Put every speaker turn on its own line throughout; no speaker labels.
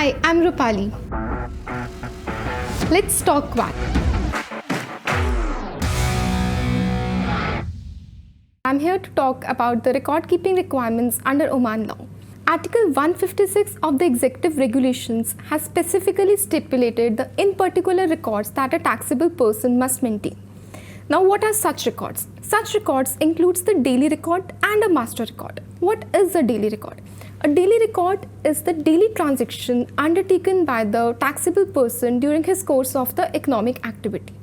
Hi, I'm Roopali. Let's talk VAT. I'm here to talk about the record-keeping requirements under Oman law. Article 156 of the Executive Regulations has specifically stipulated the in particular records that a taxable person must maintain. Now, what are such records? Such records includes the daily record and a master record. What is a daily record? A daily record is the daily transaction undertaken by the taxable person during his course of the economic activity.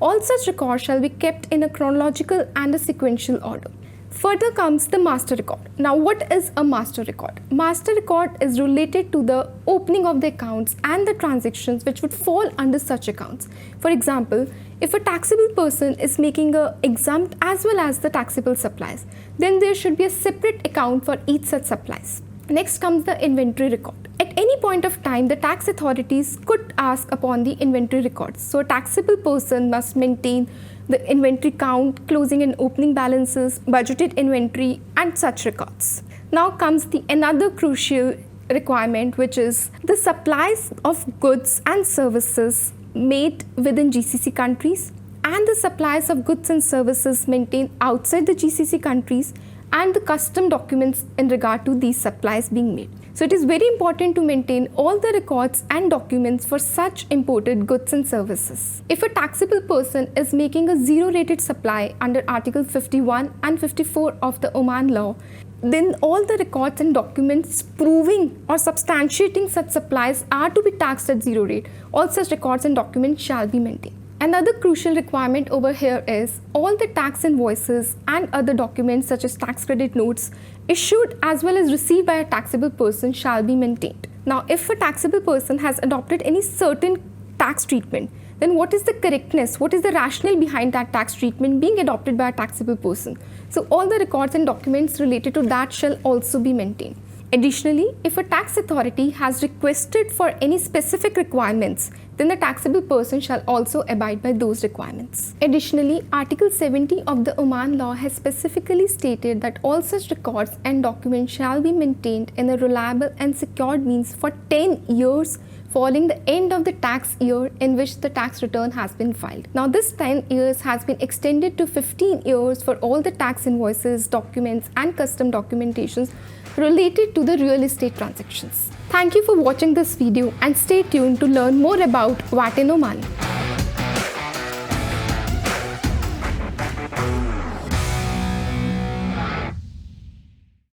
All such records shall be kept in a chronological and a sequential order. Further comes the master record. Now, what is a master record? Master record is related to the opening of the accounts and the transactions which would fall under such accounts. For example, if a taxable person is making a exempt as well as the taxable supplies, then there should be a separate account for each such supplies. Next comes the inventory record. At any point of time, the tax authorities could ask upon the inventory records. So a taxable person must maintain the inventory count, closing and opening balances, budgeted inventory, and such records. Now comes the another crucial requirement, which is the supplies of goods and services made within GCC countries and the supplies of goods and services maintained outside the GCC countries and the custom documents in regard to these supplies being made. So it is very important to maintain all the records and documents for such imported goods and services. If a taxable person is making a zero-rated supply under Article 51 and 54 of the Oman law, then all the records and documents proving or substantiating such supplies are to be taxed at zero rate. All such records and documents shall be maintained. Another crucial requirement over here is all the tax invoices and other documents such as tax credit notes issued as well as received by a taxable person shall be maintained. Now, if a taxable person has adopted any certain tax treatment, then what is the correctness, what is the rationale behind that tax treatment being adopted by a taxable person? So all the records and documents related to that shall also be maintained. Additionally, if a tax authority has requested for any specific requirements, then the taxable person shall also abide by those requirements. Additionally, Article 70 of the Oman law has specifically stated that all such records and documents shall be maintained in a reliable and secured means for 10 years following the end of the tax year in which the tax return has been filed. Now, this 10 years has been extended to 15 years for all the tax invoices, documents, and custom documentations related to the real estate transactions. Thank you for watching this video and stay tuned to learn more about VAT in Oman.